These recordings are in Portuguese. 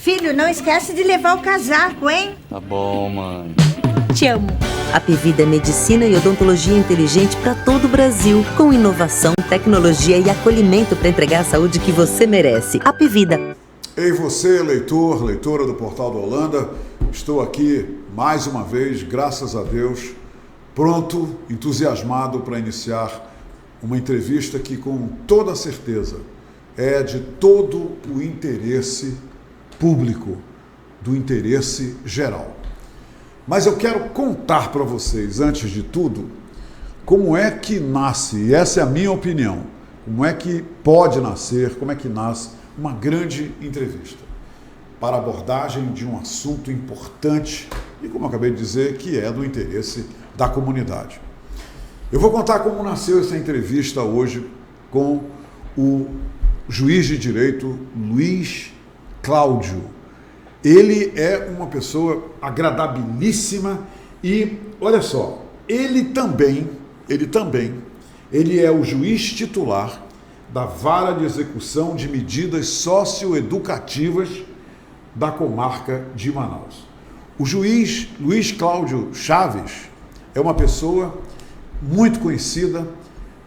Filho, não esquece de levar o casaco, hein? Tá bom, mãe. Te amo. Apivida é medicina e odontologia inteligente para todo o Brasil, com inovação, tecnologia e acolhimento para entregar a saúde que você merece. Apivida. Ei, você, leitor, leitora do Portal da Holanda, estou aqui mais uma vez, graças a Deus, pronto, entusiasmado para iniciar uma entrevista que, com toda certeza, é de todo o interesse público, do interesse geral. Mas eu quero contar para vocês, antes de tudo, como é que nasce, e essa é a minha opinião, como é que pode nascer, como é que nasce uma grande entrevista para abordagem de um assunto importante e, como eu acabei de dizer, que é do interesse da comunidade. Eu vou contar como nasceu essa entrevista hoje com o juiz de direito Luiz Cláudio. Ele é uma pessoa agradabilíssima e, olha só, ele é o juiz titular da Vara de Execução de Medidas Socioeducativas da comarca de Manaus. O juiz Luiz Cláudio Chaves é uma pessoa muito conhecida,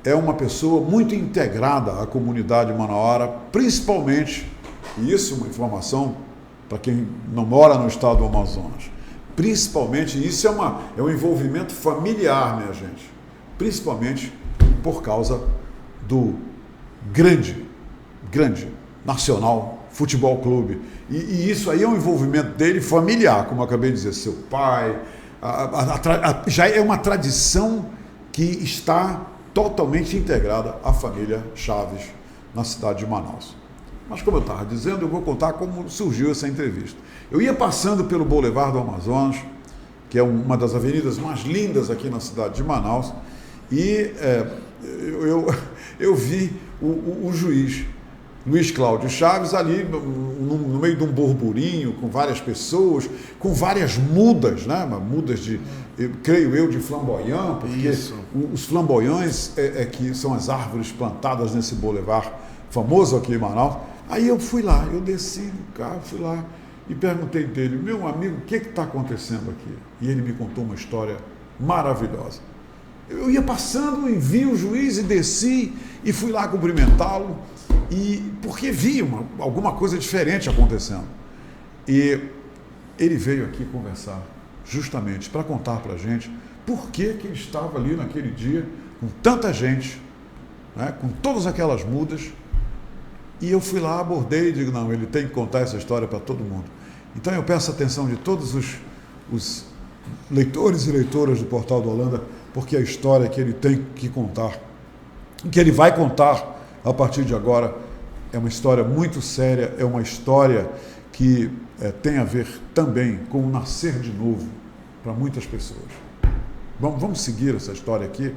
é uma pessoa muito integrada à comunidade manauara, principalmente, e isso é uma informação para quem não mora no estado do Amazonas, principalmente, isso é um envolvimento familiar, minha gente, principalmente por causa do grande Nacional Futebol Clube. E isso aí é um envolvimento dele familiar, como eu acabei de dizer, seu pai, já é uma tradição que está totalmente integrada à família Chaves na cidade de Manaus. Mas, como eu estava dizendo, eu vou contar como surgiu essa entrevista. Eu ia passando pelo Boulevard do Amazonas, que é uma das avenidas mais lindas aqui na cidade de Manaus, e eu vi o juiz Luiz Cláudio Chaves ali no meio de um burburinho, com várias pessoas, com várias mudas, né? Mudas de, creio eu, de flamboyant, porque isso. Os flamboyants que são as árvores plantadas nesse boulevard famoso aqui em Manaus. Aí eu fui lá, eu desci do carro, fui lá e perguntei dele, meu amigo, o que está acontecendo aqui? E ele me contou uma história maravilhosa. Eu ia passando e vi o juiz e desci e fui lá cumprimentá-lo, porque vi alguma coisa diferente acontecendo. E ele veio aqui conversar justamente para contar para a gente por que ele estava ali naquele dia com tanta gente, né, com todas aquelas mudas. E eu fui lá, abordei e digo, não, ele tem que contar essa história para todo mundo. Então eu peço a atenção de todos os leitores e leitoras do Portal da Holanda, porque a história que ele tem que contar, que ele vai contar a partir de agora, é uma história muito séria, é uma história que tem a ver também com o nascer de novo para muitas pessoas. Vamos seguir essa história aqui,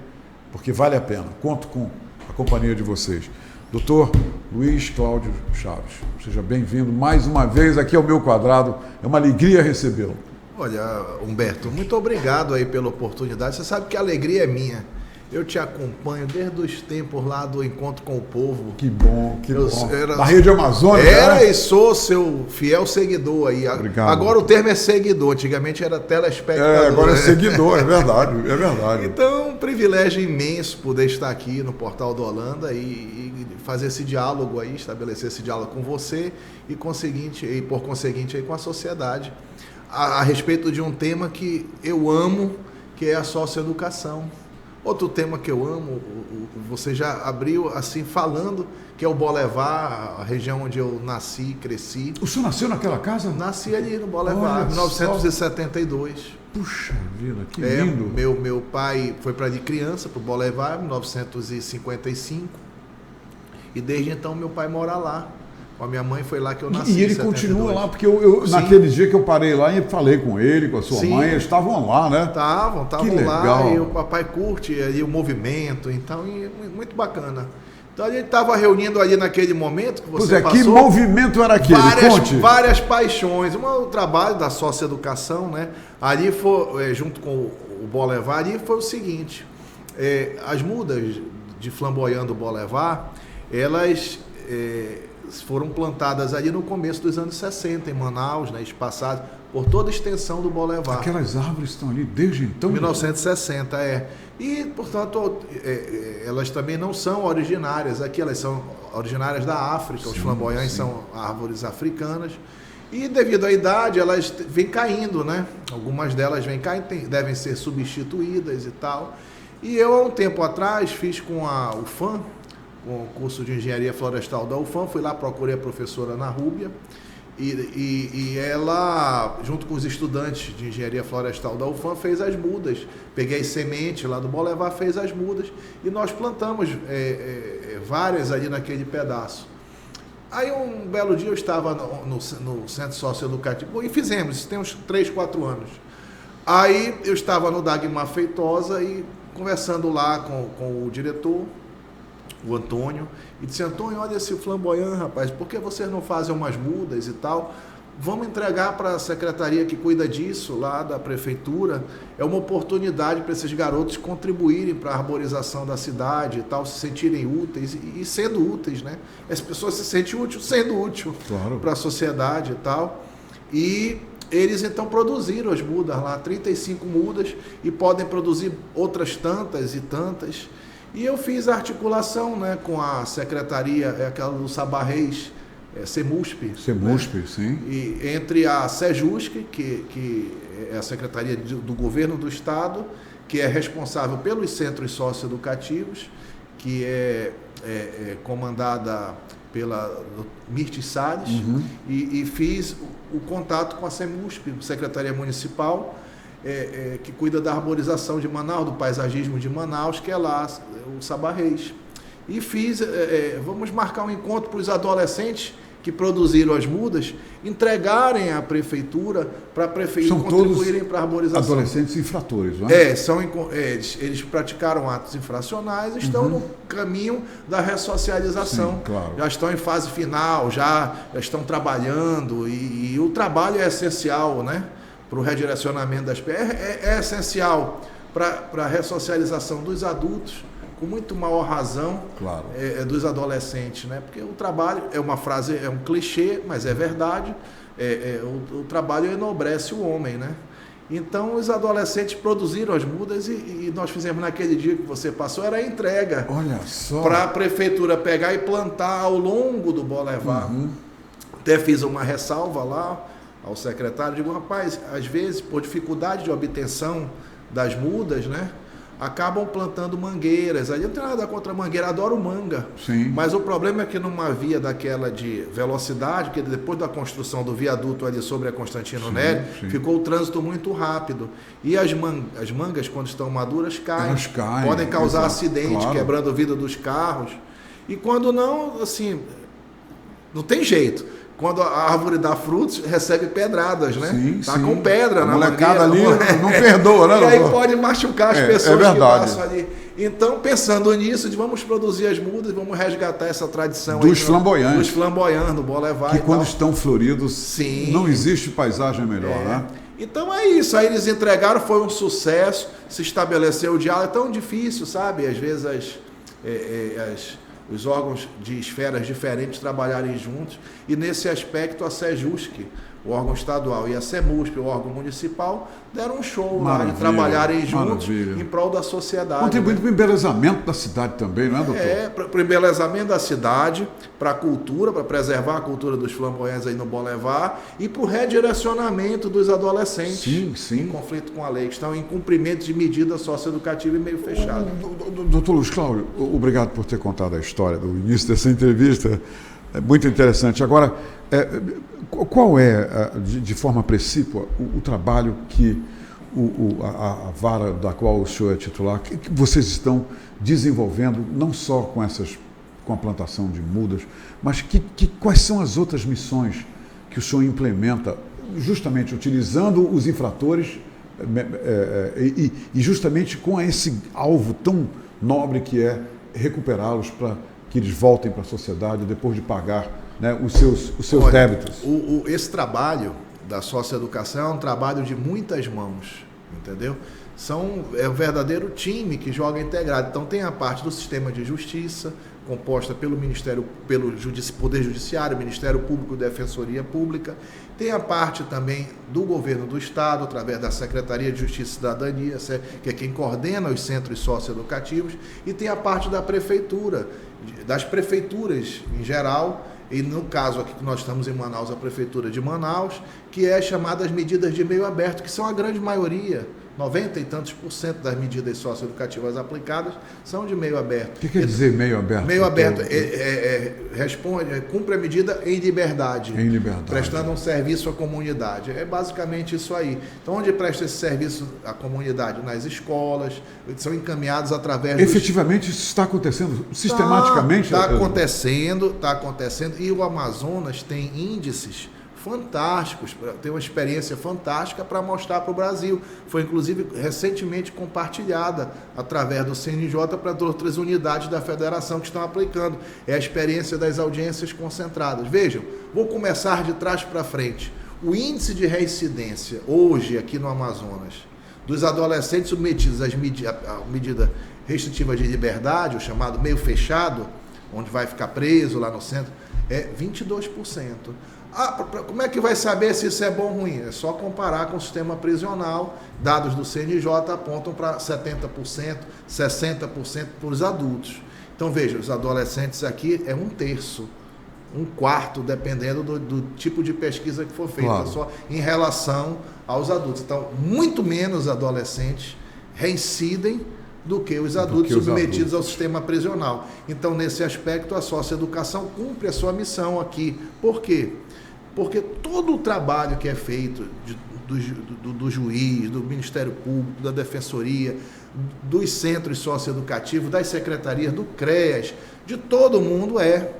porque vale a pena. Conto com a companhia de vocês. Doutor Luiz Cláudio Chaves, seja bem-vindo mais uma vez aqui ao meu quadrado. É uma alegria recebê-lo. Olha, Humberto, muito obrigado aí pela oportunidade. Você sabe que a alegria é minha. Eu te acompanho desde os tempos lá do Encontro com o Povo. Que bom, que bom. Da Rede Amazônia. E sou seu fiel seguidor aí. Obrigado. Agora o termo é seguidor, antigamente era telespectador. Agora é seguidor, é verdade. Então, um privilégio imenso poder estar aqui no Portal da Holanda e fazer esse diálogo aí, estabelecer esse diálogo com você e por conseguinte aí com a sociedade. A respeito de um tema que eu amo, que é a socioeducação. Outro tema que eu amo, você já abriu assim falando, que é o Boulevard, a região onde eu nasci e cresci. O senhor nasceu naquela casa? Nasci ali no Boulevard, em 1972. Puxa vida, que lindo. Meu pai foi para de criança, para o Boulevard, em 1955. E desde então meu pai mora lá. Com a minha mãe foi lá que eu nasci. E ele continua lá, porque eu naquele dia que eu parei lá e falei com ele, com a sua mãe, eles estavam lá, né? Estavam lá, e o papai curte ali o movimento, então, muito bacana. Então a gente estava reunindo ali naquele momento que você passou. Que movimento era aquele? Conte. Várias paixões. O trabalho da socioeducação, né? Ali foi, junto com o Boulevard, ali foi o seguinte, as mudas de flamboyant do Boulevard, elas foram plantadas ali no começo dos anos 60, em Manaus, né, espaçadas por toda a extensão do Boulevard. Aquelas árvores estão ali desde então? 1960, E, portanto, elas também não são originárias aqui, elas são originárias da África. Os flamboyants são árvores africanas. E, devido à idade, elas vêm caindo, né? Algumas delas vêm caindo, devem ser substituídas e tal. E eu, há um tempo atrás, fiz com a UFAM, com o curso de Engenharia Florestal da UFAM, fui lá, procurei a professora Ana Rúbia, e ela, junto com os estudantes de Engenharia Florestal da UFAM, fez as mudas. Peguei sementes lá do Boulevard, fez as mudas, e nós plantamos várias ali naquele pedaço. Aí, um belo dia, eu estava no Centro Socioeducativo, e fizemos, isso tem uns 3, 4 anos. Aí, eu estava no Dagmar Feitosa, e conversando lá com o diretor, o Antônio, e disse: Antônio, olha esse flamboyant, rapaz, por que vocês não fazem umas mudas e tal? Vamos entregar para a secretaria que cuida disso, lá da prefeitura. É uma oportunidade para esses garotos contribuírem para a arborização da cidade e tal, se sentirem úteis e sendo úteis, né? As pessoas se sentem úteis sendo útil, claro, para a sociedade e tal. E eles então produziram as mudas lá, 35 mudas, e podem produzir outras tantas e tantas. E eu fiz a articulação, né, com a secretaria, aquela do Sabarrez, CEMUSP. CEMUSP, né? Sim. E entre a SEJUSC, que é a Secretaria do Governo do Estado, que é responsável pelos centros socioeducativos, que é comandada pela Mirtes Salles, e fiz o contato com a CEMUSP, Secretaria Municipal, que cuida da arborização de Manaus, do paisagismo de Manaus, que é lá o Sabarrez. E fiz, vamos marcar um encontro para os adolescentes que produziram as mudas entregarem à prefeitura, para a prefeitura contribuírem para a arborização. Adolescentes infratores, não é? Eles praticaram atos infracionais e estão no caminho da ressocialização. Sim, claro. Já estão em fase final, já estão trabalhando, e o trabalho é essencial, né, para o redirecionamento das pessoas. É essencial para a ressocialização dos adultos, com muito maior razão, claro, dos adolescentes, né? Porque o trabalho é uma frase, é um clichê, mas é verdade. O trabalho enobrece o homem, né? Então, os adolescentes produziram as mudas e nós fizemos naquele dia que você passou, era a entrega. Olha só. Para a prefeitura pegar e plantar ao longo do Boulevard. Até fiz uma ressalva lá ao secretário, digo: rapaz, às vezes, por dificuldade de obtenção das mudas, né, acabam plantando mangueiras. Ali não tem nada contra mangueira, adoro manga. Sim. Mas o problema é que numa via daquela de velocidade, que depois da construção do viaduto ali sobre a Constantino Nery, ficou o trânsito muito rápido. E as mangas, quando estão maduras, caem. Elas caem. Podem causar acidente, claro, quebrando o vidro dos carros. E quando não, assim, não tem jeito. Quando a árvore dá frutos, recebe pedradas, né? Sim, tá com pedra na molecada ali, não perdoa, né? E aí pode machucar as pessoas que passam ali. Então, pensando nisso, vamos produzir as mudas, vamos resgatar essa tradição dos flamboyantes. Dos flamboyantes, no Boulevard. Que quando estão floridos, sim, não existe paisagem melhor, né? Então é isso, aí eles entregaram, foi um sucesso, se estabeleceu o diálogo. É tão difícil, sabe? Às vezes os órgãos de esferas diferentes trabalharem juntos, e nesse aspecto a SEJUSC, o órgão estadual, e a CEMUSP, o órgão municipal, deram um show lá de trabalharem juntos em prol da sociedade. Contribuindo para o embelezamento da cidade também, não é, doutor? Para o embelezamento da cidade, para a cultura, para preservar a cultura dos flamboyantes aí no Boulevard, e para o redirecionamento dos adolescentes em conflito com a lei, que estão em cumprimento de medida socioeducativa e meio fechado. Doutor Luiz Cláudio, obrigado por ter contado a história do início dessa entrevista. É muito interessante. Agora, qual é, de forma precípua, o trabalho que a vara da qual o senhor é titular, que vocês estão desenvolvendo, não só com a plantação de mudas, mas quais são as outras missões que o senhor implementa, justamente utilizando os infratores e justamente com esse alvo tão nobre que é recuperá-los para que eles voltem para a sociedade depois de pagar, né, os seus débitos. Esse trabalho da socioeducação é um trabalho de muitas mãos, entendeu? É um verdadeiro time que joga integrado. Então tem a parte do sistema de justiça, composta pelo Poder Judiciário, Ministério Público e Defensoria Pública. Tem a parte também do Governo do Estado, através da Secretaria de Justiça e Cidadania, que é quem coordena os centros socioeducativos, e tem a parte da Prefeitura, das prefeituras em geral, e no caso aqui que nós estamos em Manaus, a Prefeitura de Manaus, que é chamada as medidas de meio aberto, que são a grande maioria, 90 e tantos % das medidas socioeducativas aplicadas são de meio aberto. O que quer dizer meio aberto? Meio aberto cumpre a medida em liberdade. Em liberdade. Prestando um serviço à comunidade. É basicamente isso aí. Então, onde presta esse serviço à comunidade? Nas escolas, são encaminhados através Efetivamente, isso está acontecendo sistematicamente? Está acontecendo. E o Amazonas tem índices fantásticos, tem uma experiência fantástica para mostrar para o Brasil. Foi, inclusive, recentemente compartilhada através do CNJ para outras unidades da federação que estão aplicando. É a experiência das audiências concentradas. Vejam, vou começar de trás para frente. O índice de reincidência, hoje, aqui no Amazonas, dos adolescentes submetidos à medida restritiva de liberdade, o chamado meio fechado, onde vai ficar preso lá no centro, é 22%. Como é que vai saber se isso é bom ou ruim? É só comparar com o sistema prisional. Dados do CNJ apontam para 70%, 60% para os adultos. Então, veja, os adolescentes aqui é 1/3, 1/4, dependendo do tipo de pesquisa que for feita, claro, só em relação aos adultos. Então, muito menos adolescentes reincidem do que os adultos submetidos ao sistema prisional. Então, nesse aspecto, a socioeducação cumpre a sua missão aqui. Por quê? Porque todo o trabalho que é feito do juiz, do Ministério Público, da Defensoria, dos centros socioeducativos, das secretarias, do CREAS, de todo mundo é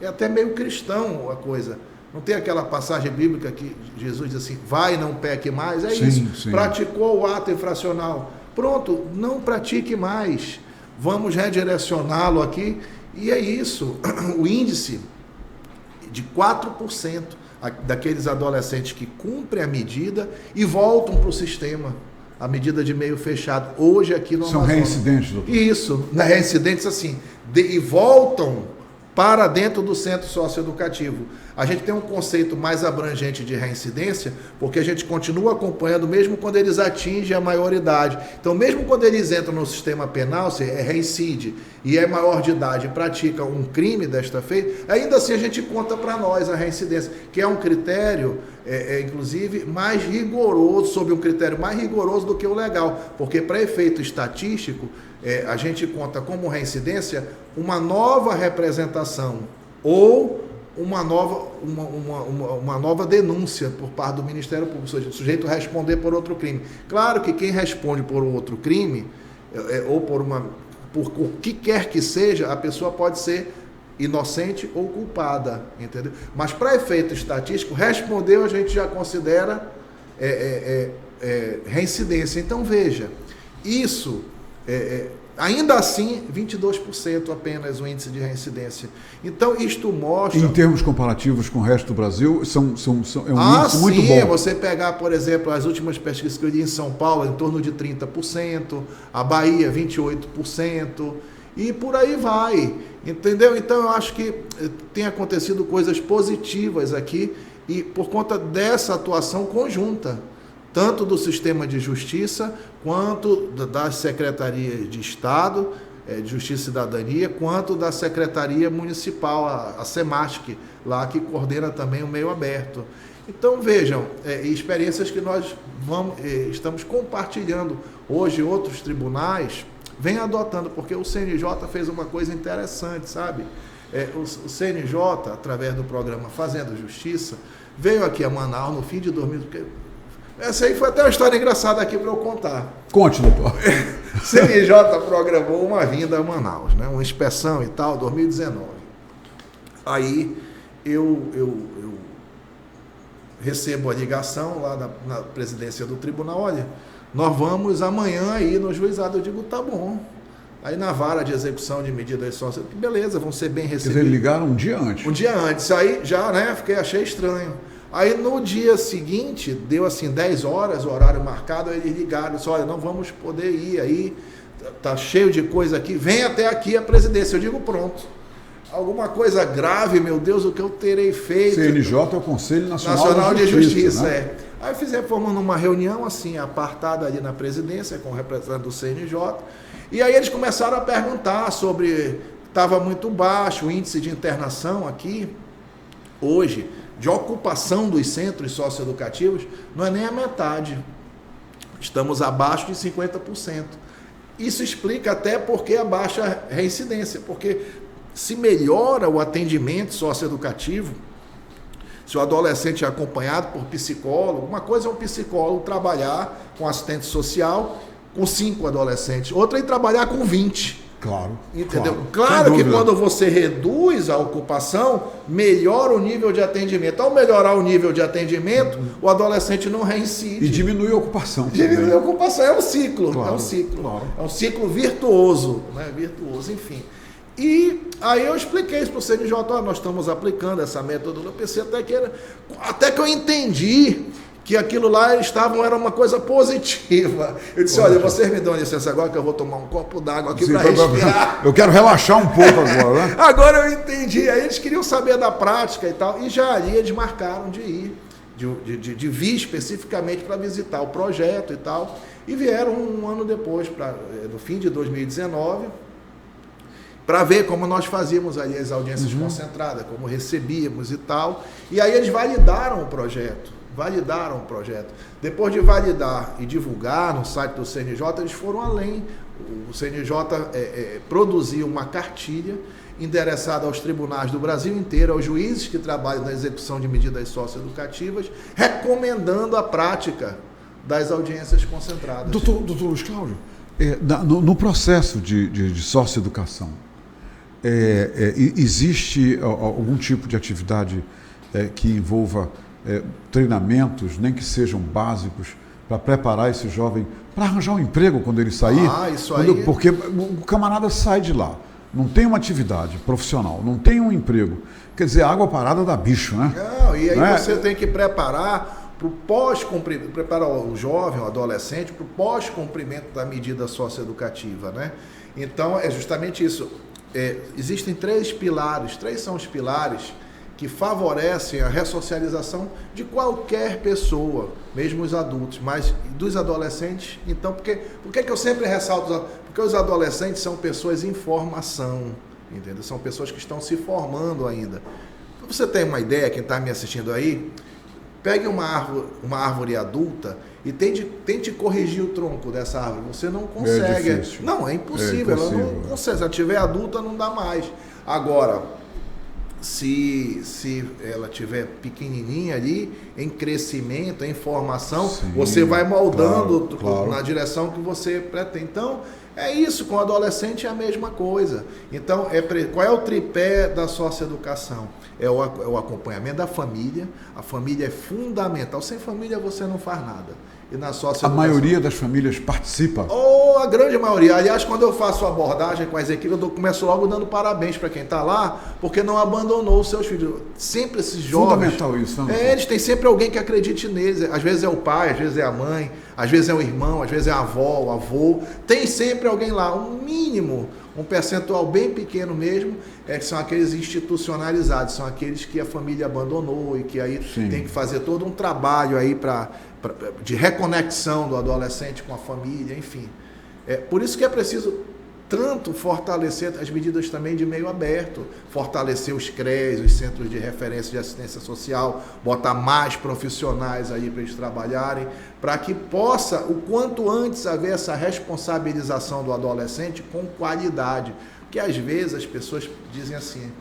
até meio cristão a coisa. Não tem aquela passagem bíblica que Jesus diz assim, vai e não peque mais? É sim, isso. Sim. Praticou o ato infracional. Pronto, não pratique mais. Vamos redirecioná-lo aqui. E é isso. O índice de 4% daqueles adolescentes que cumprem a medida e voltam para o sistema, a medida de meio fechado, hoje aqui no São Amazonas. reincidentes, doutor? Isso, reincidentes assim, e voltam para dentro do centro socioeducativo. A gente tem um conceito mais abrangente de reincidência, porque a gente continua acompanhando mesmo quando eles atingem a maioridade. Então, mesmo quando eles entram no sistema penal, se reincide e é maior de idade e pratica um crime desta feita, ainda assim a gente conta para nós a reincidência, que é um critério, inclusive, mais rigoroso, sob um critério mais rigoroso do que o legal, porque para efeito estatístico, a gente conta como reincidência uma nova representação ou uma nova denúncia por parte do Ministério Público, ou seja, o sujeito responder por outro crime. Claro que quem responde por um outro crime, ou por o que quer que seja, a pessoa pode ser inocente ou culpada, entendeu? Mas para efeito estatístico, respondeu, a gente já considera reincidência. Então, veja, isso... ainda assim, 22% apenas o índice de reincidência. Então, isto mostra... Em termos comparativos com o resto do Brasil, é um índice muito sim, bom. Você pegar, por exemplo, as últimas pesquisas que eu li em São Paulo, em torno de 30%, a Bahia, 28%, e por aí vai, entendeu? Então, eu acho que tem acontecido coisas positivas aqui, e por conta dessa atuação conjunta, tanto do sistema de justiça, quanto das secretarias de Estado, de Justiça e Cidadania, quanto da Secretaria Municipal, a SEMASC, lá que coordena também o meio aberto. Então, vejam, experiências que nós estamos compartilhando hoje, outros tribunais vêm adotando, porque o CNJ fez uma coisa interessante, sabe? O CNJ, através do programa Fazendo Justiça, veio aqui a Manaus no fim de 2000... Essa aí foi até uma história engraçada aqui para eu contar. Conte, doutor. CNJ programou uma vinda a Manaus, né? Uma inspeção e tal, 2019. Aí eu recebo a ligação lá na presidência do tribunal, olha, nós vamos amanhã aí no juizado. Eu digo, tá bom. Aí na vara de execução de medidas sociais, beleza, vão ser bem recebidos. Quer dizer, ligaram um dia antes. Um dia antes. Aí já, né, achei estranho. Aí no dia seguinte, deu assim 10 horas, o horário marcado, aí eles ligaram, disse, olha, não vamos poder ir aí, tá cheio de coisa aqui, vem até aqui a presidência. Eu digo, pronto. Alguma coisa grave, meu Deus, o que eu terei feito? CNJ é o Conselho Nacional de Justiça, né? Aí formando uma reunião assim, apartada ali na presidência, com o representante do CNJ, e aí eles começaram a perguntar sobre, estava muito baixo o índice de internação aqui, hoje, de ocupação dos centros socioeducativos, não é nem a metade. Estamos abaixo de 50%. Isso explica até porque a baixa reincidência, porque se melhora o atendimento socioeducativo, se o adolescente é acompanhado por psicólogo, uma coisa é um psicólogo trabalhar com assistente social com 5 adolescentes, outra é trabalhar com 20. Claro. Entendeu? Claro que quando você reduz a ocupação, melhora o nível de atendimento. Ao melhorar o nível de atendimento, o adolescente não reincide. E diminui a ocupação. Diminui a ocupação, é um ciclo. Claro, é um ciclo. Claro. É um ciclo virtuoso, né? Virtuoso, enfim. E aí eu expliquei isso para o CNJ, nós estamos aplicando essa metodologia. Eu pensei até que eu entendi que aquilo lá era uma coisa positiva. Eu disse, olha, vocês me dão licença agora que eu vou tomar um copo d'água aqui para respirar. Eu quero relaxar um pouco agora, né? Agora eu entendi. Aí eles queriam saber da prática e tal, e já ali eles marcaram de ir, de vir especificamente para visitar o projeto e tal, e vieram um ano depois, no fim de 2019, para ver como nós fazíamos ali as audiências concentradas, como recebíamos e tal, e aí eles validaram o projeto. Depois de validar e divulgar no site do CNJ, eles foram além. O CNJ produziu uma cartilha endereçada aos tribunais do Brasil inteiro, aos juízes que trabalham na execução de medidas socioeducativas, recomendando a prática das audiências concentradas. Doutor Luiz Cláudio, no processo de socioeducação, existe algum tipo de atividade que envolva treinamentos, nem que sejam básicos, para preparar esse jovem para arranjar um emprego quando ele sair? Isso aí. Porque o camarada sai de lá, não tem uma atividade profissional, não tem um emprego. Quer dizer, água parada dá bicho, né? Não, e aí você tem que preparar para o pós-cumprimento, preparar o jovem, o adolescente, para o pós-cumprimento da medida socioeducativa, né? Então, é justamente isso. Existem 3 pilares, 3 são os pilares que favorecem a ressocialização de qualquer pessoa, mesmo os adultos, mas dos adolescentes. Então, por que eu sempre ressalto? Porque os adolescentes são pessoas em formação, entendeu? São pessoas que estão se formando ainda. Para você ter uma ideia, quem está me assistindo aí, pegue uma árvore adulta e tente corrigir o tronco dessa árvore. Você não consegue. É difícil. Não, é impossível. Ela não consegue. Se ela tiver adulta, não dá mais. Agora, se ela tiver pequenininha ali, em crescimento, em formação, sim, você vai moldando claro. Na direção que você pretende. Então, é isso, com o adolescente é a mesma coisa. Então, qual é o tripé da socioeducação? É o acompanhamento da família. A família é fundamental. Sem família você não faz nada. E na socioeducação, a maioria das famílias participa? A grande maioria. Aliás, quando eu faço a abordagem com as equipes, eu começo logo dando parabéns para quem está lá, porque não abandonou os seus filhos. Sempre esses jovens... Fundamental isso, né? Eles têm sempre alguém que acredite neles. Às vezes é o pai, às vezes é a mãe, às vezes é o irmão, às vezes é a avó, o avô. Tem sempre alguém lá, um mínimo, um percentual bem pequeno mesmo, que são aqueles institucionalizados, são aqueles que a família abandonou e que aí sim, tem que fazer todo um trabalho aí de reconexão do adolescente com a família, enfim. Por isso que é preciso tanto fortalecer as medidas também de meio aberto, fortalecer os CREs, os Centros de Referência de Assistência Social, botar mais profissionais aí para eles trabalharem, para que possa, o quanto antes, haver essa responsabilização do adolescente com qualidade. Porque às vezes as pessoas dizem assim,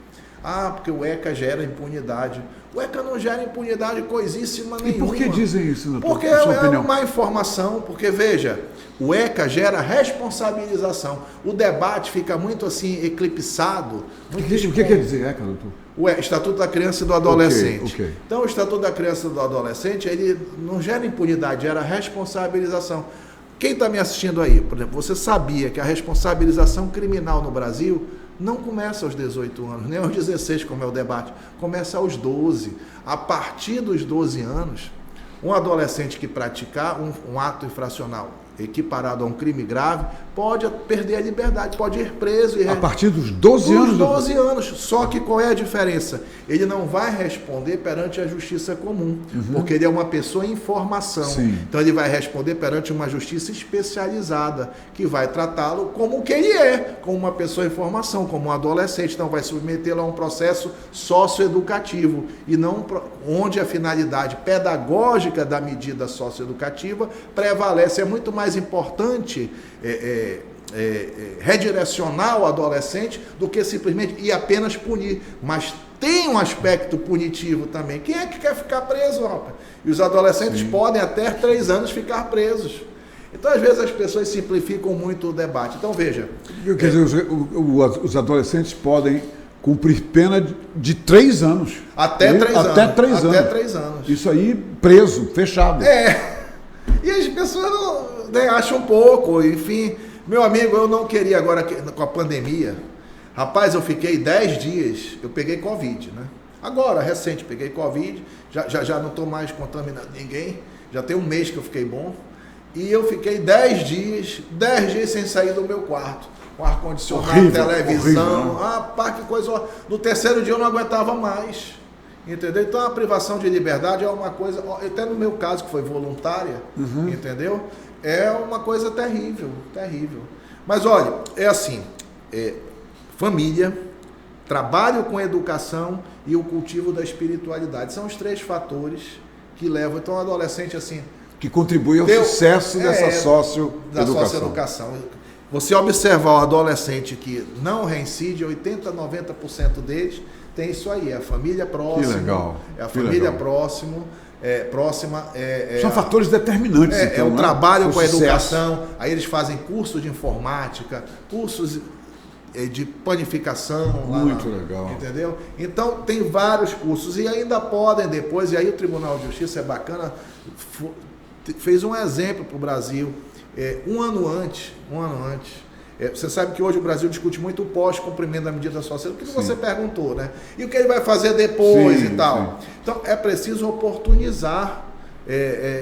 porque o ECA gera impunidade. O ECA não gera impunidade coisíssima nenhuma. E por que dizem isso, doutor? Porque é uma informação, porque veja, o ECA gera responsabilização. O debate fica muito assim, eclipsado. O que quer dizer ECA, doutor? O Estatuto da Criança e do Adolescente. Okay. Então, o Estatuto da Criança e do Adolescente, ele não gera impunidade, gera responsabilização. Quem está me assistindo aí, por exemplo, você sabia que a responsabilização criminal no Brasil não começa aos 18 anos, nem aos 16, como é o debate, começa aos 12. A partir dos 12 anos, um adolescente que praticar um ato infracional equiparado a um crime grave pode perder a liberdade, pode ir preso. A partir dos 12 anos? 12 anos. Só que qual é a diferença? Ele não vai responder perante a justiça comum, porque ele é uma pessoa em formação. Sim. Então ele vai responder perante uma justiça especializada, que vai tratá-lo como o que ele é, como uma pessoa em formação, como um adolescente. Então vai submetê-lo a um processo socioeducativo, e não onde a finalidade pedagógica da medida socioeducativa prevalece. É muito mais importante redirecionar o adolescente do que simplesmente ir apenas punir. Mas tem um aspecto punitivo também. Quem é que quer ficar preso, rapaz? E os adolescentes podem até 3 anos ficar presos. Então, às vezes, as pessoas simplificam muito o debate. Então, veja... Quer dizer, os adolescentes podem cumprir pena de 3 anos. Até 3 anos. Até 3 anos. Até 3 anos. Isso aí, preso, fechado. E as pessoas não, acham pouco, enfim. Meu amigo, eu não queria agora, com a pandemia, rapaz, eu fiquei 10 dias, eu peguei Covid, né? Agora, recente, peguei Covid, já não estou mais contaminando ninguém, já tem 1 mês que eu fiquei bom, e eu fiquei 10 dias sem sair do meu quarto, com ar-condicionado, televisão, horrível, né? Rapaz, que coisa, no 3º dia eu não aguentava mais. Entendeu? Então a privação de liberdade é uma coisa, até no meu caso, que foi voluntária, entendeu? É uma coisa terrível, terrível. Mas olha, é assim, família, trabalho com educação e o cultivo da espiritualidade. São os 3 fatores que levam, então, o adolescente assim... Que contribui ao sucesso dessa socioeducação. Você observar o adolescente que não reincide, 80%, 90% deles tem isso aí, é a família próxima. Que legal. É a família próxima. São fatores determinantes. Então, o trabalho com a educação. Aí eles fazem cursos de informática, cursos de panificação. Muito legal. Entendeu? Então, tem vários cursos e ainda podem depois, e aí o Tribunal de Justiça é bacana, fez um exemplo para o Brasil. Um ano antes, você sabe que hoje o Brasil discute muito o pós-cumprimento da medida social, o que você perguntou, né? E o que ele vai fazer depois e tal. Sim. Então, é preciso oportunizar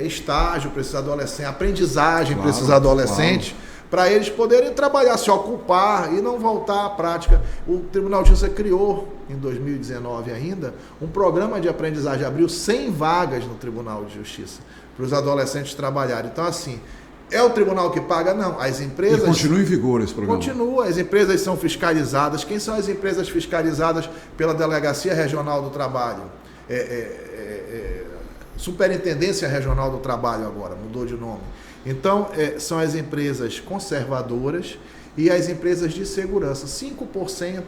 estágio para esses adolescentes, aprendizagem para esses adolescentes, para eles poderem trabalhar, se ocupar e não voltar à prática. O Tribunal de Justiça criou, em 2019 ainda, um programa de aprendizagem, abriu 100 vagas no Tribunal de Justiça para os adolescentes trabalharem. Então, assim... É o tribunal que paga? Não. As empresas... E continua em vigor esse programa? Continua. As empresas são fiscalizadas. Quem são as empresas fiscalizadas pela Delegacia Regional do Trabalho? Superintendência Regional do Trabalho agora, mudou de nome. Então, são as empresas conservadoras e as empresas de segurança. 5%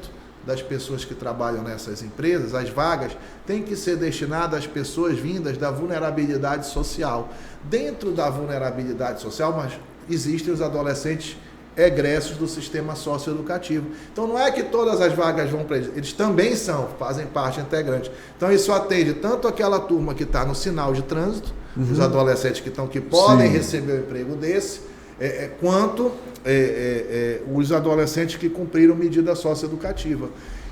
das pessoas que trabalham nessas empresas, as vagas, têm que ser destinadas às pessoas vindas da vulnerabilidade social. Dentro da vulnerabilidade social, mas existem os adolescentes egressos do sistema socioeducativo. Então não é que todas as vagas vão para eles, eles também fazem parte integrante. Então isso atende tanto aquela turma que está no sinal de trânsito, os adolescentes que podem receber um emprego desse, quanto os adolescentes que cumpriram medida socioeducativa.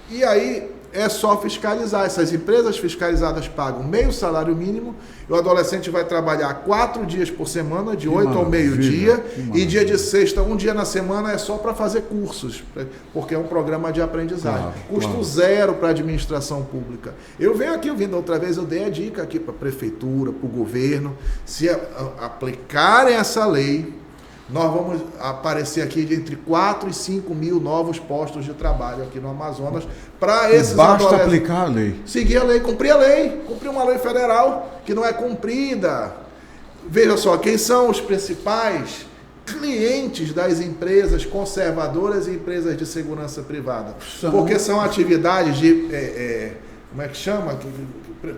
E aí é só fiscalizar. Essas empresas fiscalizadas pagam meio salário mínimo, e o adolescente vai trabalhar 4 dias por semana, de 8 ao meio-dia, e dia de sexta, 1 dia na semana é só para fazer cursos, porque é um programa de aprendizagem. Custo zero para a administração pública. Eu vim da outra vez, eu dei a dica aqui para a prefeitura, para o governo, se aplicarem essa lei, nós vamos aparecer aqui de entre 4 e 5 mil novos postos de trabalho aqui no Amazonas para esses adolescentes. Basta aplicar a lei. Seguir a lei, cumprir uma lei federal que não é cumprida. Veja só, quem são os principais clientes das empresas conservadoras e empresas de segurança privada? Porque são atividades de... como é que chama?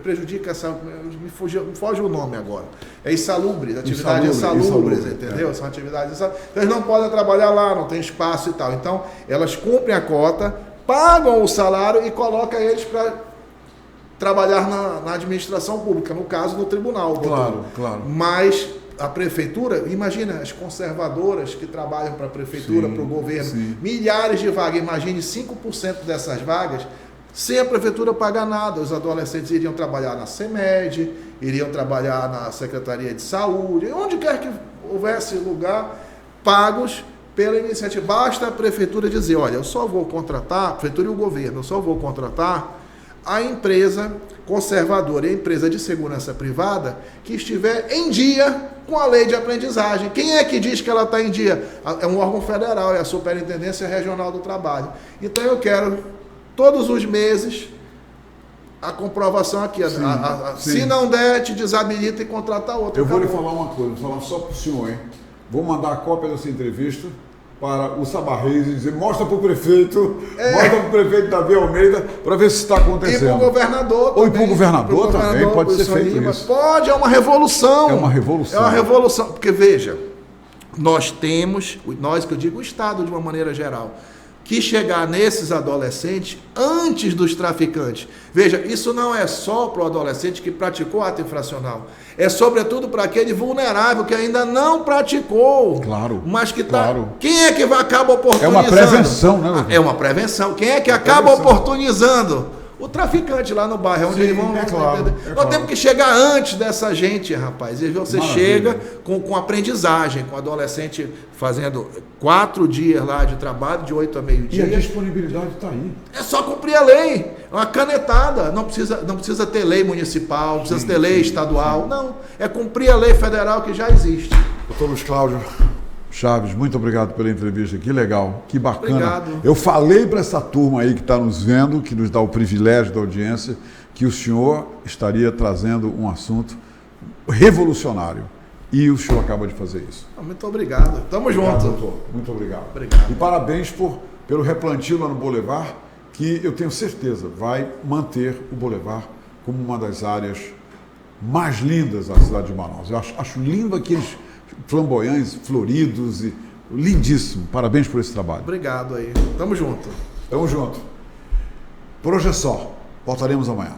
Prejudica essa... Me foge o nome agora. É insalubres, atividades insalubres, entendeu? São atividades insalubres. Então, eles não podem trabalhar lá, não tem espaço e tal. Então, elas cumprem a cota, pagam o salário e colocam eles para trabalhar na administração pública, no caso, no tribunal. Claro. Mas a prefeitura, imagina, as conservadoras que trabalham para a prefeitura, para o governo, milhares de vagas, imagine 5% dessas vagas, sem a prefeitura pagar nada. Os adolescentes iriam trabalhar na CEMED, iriam trabalhar na Secretaria de Saúde, onde quer que houvesse lugar, pagos pela iniciativa. Basta a prefeitura dizer, olha, eu só vou contratar, a prefeitura e o governo, eu só vou contratar a empresa conservadora e a empresa de segurança privada que estiver em dia com a lei de aprendizagem. Quem é que diz que ela está em dia? É um órgão federal, é a Superintendência Regional do Trabalho. Então eu quero, todos os meses, a comprovação aqui. Se não der, te desabilita e contrata outra. Eu vou lhe falar uma coisa, vou falar só para o senhor, hein? Vou mandar a cópia dessa entrevista para o Sabarreis e dizer, mostra para o prefeito, mostra para o prefeito Davi Almeida, para ver se está acontecendo. E para o governador também. Ou para o governador também, pode ser feito isso. Pode, é uma revolução. É uma revolução. É uma revolução, porque veja, nós temos, nós que eu digo o Estado de uma maneira geral, que chegar nesses adolescentes antes dos traficantes. Veja, isso não é só para o adolescente que praticou ato infracional, é sobretudo para aquele vulnerável que ainda não praticou. Claro. Mas que está. Claro. Quem é que acaba oportunizando? É uma prevenção, né? É uma prevenção. Quem é que acaba oportunizando? O traficante lá no bairro, onde eles vão. Nós temos que chegar antes dessa gente, rapaz. E você chega com aprendizagem, com o adolescente fazendo 4 dias lá de trabalho, de 8 a meio-dia. E a disponibilidade está aí. É só cumprir a lei. Uma canetada. Não precisa ter lei municipal, não precisa ter lei estadual. Não. É cumprir a lei federal que já existe. Doutor Luiz Cláudio Chaves, muito obrigado pela entrevista, que legal, que bacana. Obrigado. Eu falei para essa turma aí que está nos vendo, que nos dá o privilégio da audiência, que o senhor estaria trazendo um assunto revolucionário. E o senhor acaba de fazer isso. Muito obrigado. Tamo junto. Doutor. Muito obrigado. Obrigado. E parabéns pelo replantio lá no Boulevard, que eu tenho certeza vai manter o Boulevard como uma das áreas mais lindas da cidade de Manaus. Eu acho lindo aqueles flamboyantes, floridos e lindíssimo. Parabéns por esse trabalho. Obrigado aí. Tamo junto. Tamo junto. Por hoje é só. Voltaremos amanhã.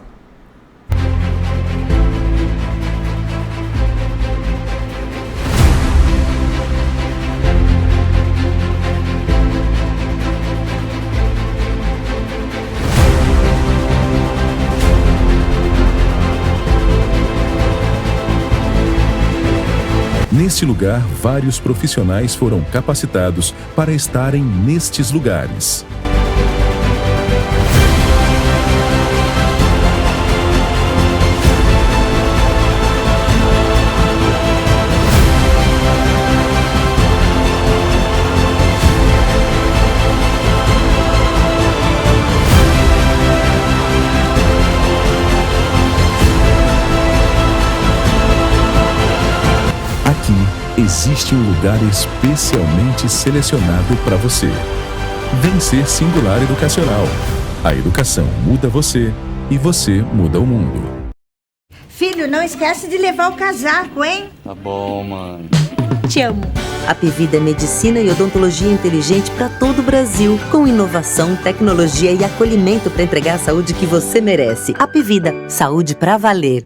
Neste lugar, vários profissionais foram capacitados para estarem nestes lugares. Existe um lugar especialmente selecionado para você. Vencer Singular Educacional. A educação muda você e você muda o mundo. Filho, não esquece de levar o casaco, hein? Tá bom, mãe. Te amo. A Apvida é medicina e odontologia inteligente para todo o Brasil, com inovação, tecnologia e acolhimento para entregar a saúde que você merece. Apvida, saúde para valer.